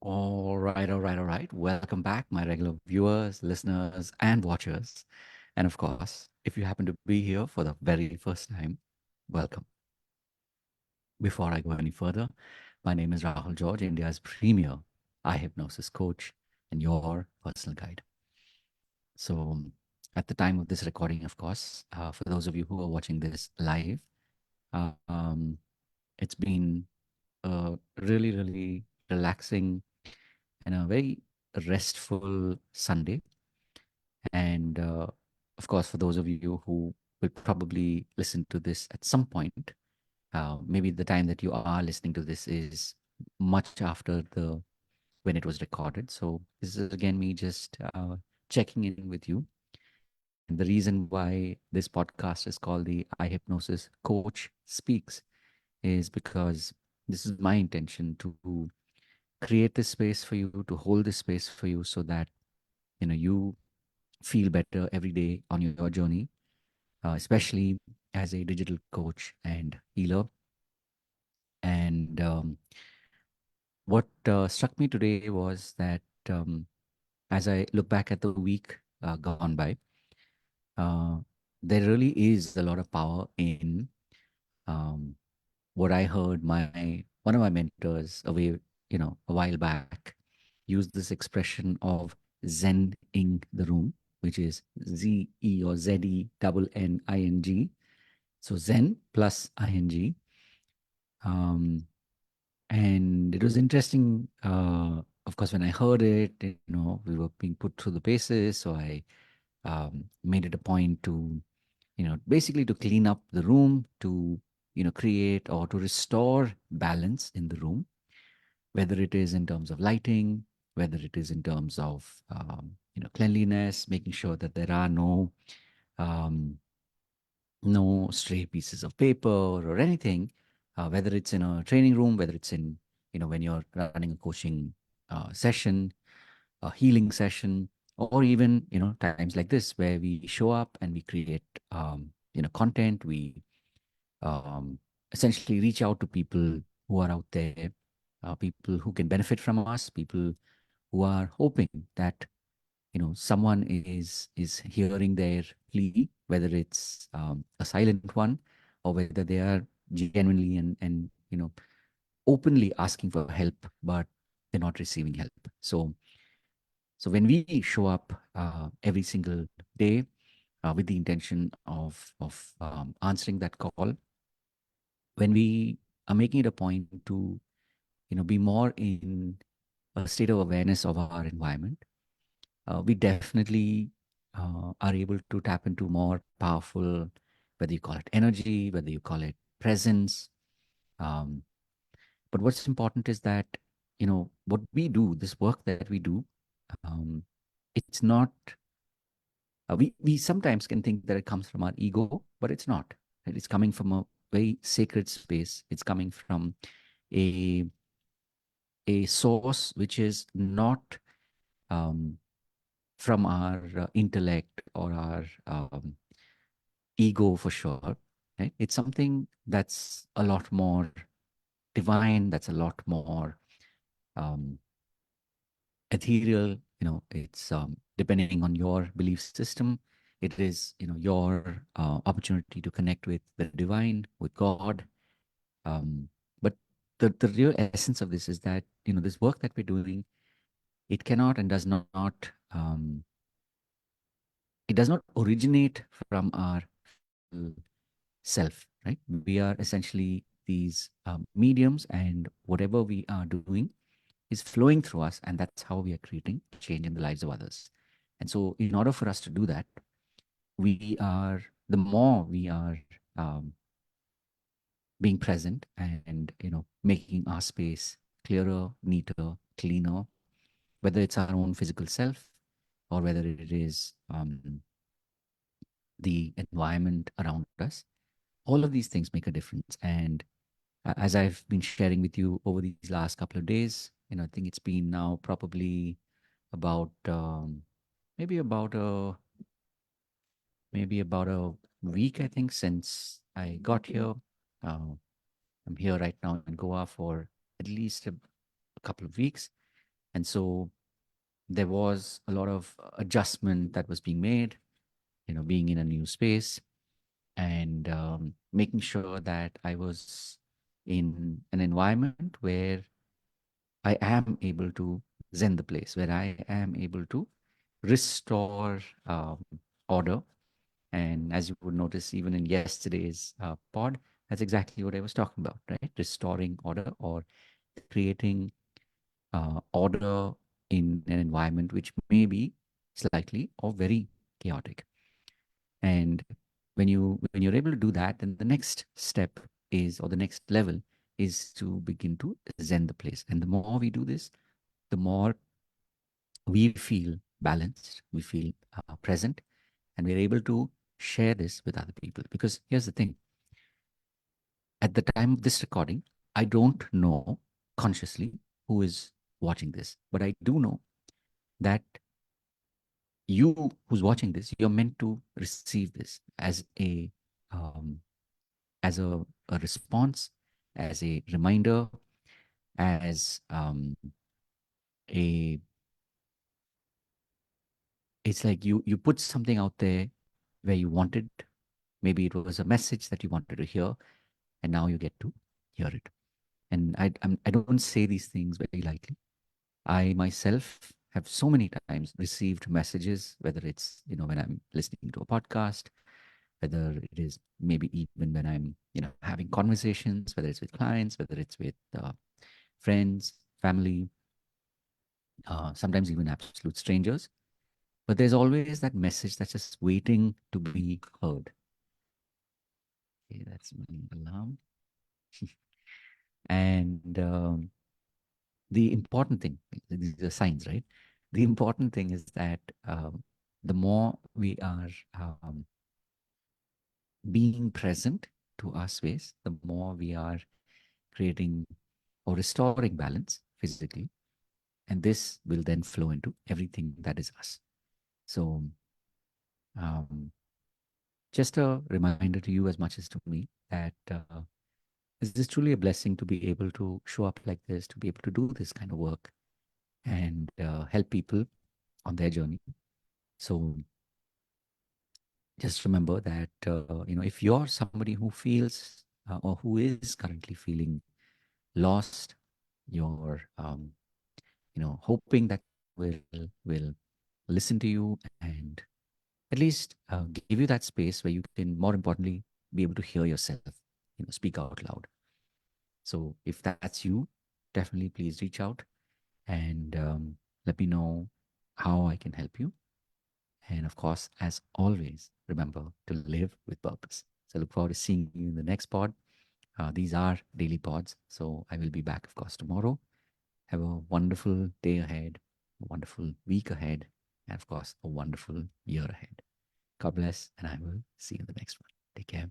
All right. Welcome back, my regular viewers, listeners, and watchers. And of course, if you happen to be here for the very first time, welcome. Before I go any further, my name is Rahul George, India's premier eye hypnosis coach and your personal guide. So, at the time of this recording, of course, for those of you who are watching this live, um, it's been a really relaxing and a very restful Sunday. And of course, for those of you who will probably listen to this at some point, maybe the time that you are listening to this is much after the when it was recorded. So this is again me just checking in with you. And the reason why this podcast is called the Eye Hypnosis Coach Speaks is because this is my intention to create this space for you, to hold this space for you, so that you feel better every day on your journey, especially as a digital coach and healer. And what struck me today was that as I look back at the week gone by, uh, there really is a lot of power in um, what I heard my one of my mentors a while back use this expression of Zenning the room, which is Z-E or Z-E double N-I-N-G. So Zen plus ing. Um, and it was interesting, of course, when I heard it, we were being put through the paces. So I made it a point to, basically to clean up the room, to, create or to restore balance in the room, whether it is in terms of lighting, whether it is in terms of, cleanliness, making sure that there are um, no stray pieces of paper or anything, whether it's in a training room, whether it's in, when you're running a coaching session, a healing session, or even, times like this where we show up and we create, content. We essentially reach out to people who are out there, people who can benefit from us, people who are hoping that someone is hearing their plea, whether it's a silent one or whether they are genuinely and openly asking for help, but they're not receiving help. So when we show up every single day with the intention of answering that call, when we are making it a point to be more in a state of awareness of our environment, we definitely are able to tap into more powerful, whether you call it energy, whether you call it presence. Um, but what's important is that, what we do, this work that we do, um, it's not, we sometimes can think that it comes from our ego, but it's not. Right? It's coming from a very sacred space. It's coming from a, a source which is not um, from our intellect or our ego for sure, right? It's something that's a lot more divine, that's a lot more um, ethereal. It's depending on your belief system. It is, your opportunity to connect with the divine, with God. Um, but the real essence of this is that, this work that we're doing, it cannot and does not, it does not originate from our physical self, right? We are essentially these mediums, and whatever we are doing is flowing through us, and that's how we are creating change in the lives of others. And so, in order for us to do that, the more we are being present and, making our space clearer, neater, cleaner, whether it's our own physical self or whether it is the environment around us, all of these things make a difference. And as I've been sharing with you over these last couple of days, I think it's been now probably about maybe about a maybe about a week, I think, since I got here. Uh, I'm here right now in Goa for at least a couple of weeks, And so there was a lot of adjustment that was being made, being in a new space, and making sure that I was in an environment where I am able to zen the place, where I am able to restore order. And as you would notice, even in yesterday's pod, that's exactly what I was talking about, right? Restoring order or creating order in an environment which may be slightly or very chaotic. And when you're able to do that, then the next step is, or the next level is to begin to zen the place. And the more we do this, the more we feel balanced, we feel present, and we're able to share this with other people. Because here's the thing: at the time of this recording, I don't know consciously who is watching this, but I do know that you who's watching this, you're meant to receive this um, as a response, as a reminder, as a it's like you put something out there where you wanted, maybe it was a message that you wanted to hear, and now you get to hear it. And I don't say these things very lightly. I myself have so many times received messages, whether it's, when I'm listening to a podcast, whether it is maybe even when I'm, having conversations, whether it's with clients, whether it's with friends, family, sometimes even absolute strangers. But there's always that message that's just waiting to be heard. Okay, that's my alarm. And the important thing, these are signs, right? The important thing is that the more we are being present to our space, the more we are creating or restoring balance physically. And this will then flow into everything that is us. So, um, just a reminder to you as much as to me that this is truly a blessing to be able to show up like this, to be able to do this kind of work and help people on their journey. So just remember that if you're somebody who feels or who is currently feeling lost, you're hoping that someone will listen to you and at least give you that space where you can, more importantly, be able to hear yourself, speak out loud. So if that's you, definitely please reach out and let me know how I can help you. And of course, as always, remember to live with purpose. So I look forward to seeing you in the next pod. These are daily pods. So I will be back, of course, tomorrow. Have a wonderful day ahead, a wonderful week ahead, and of course, a wonderful year ahead. God bless, and I will see you in the next one. Take care.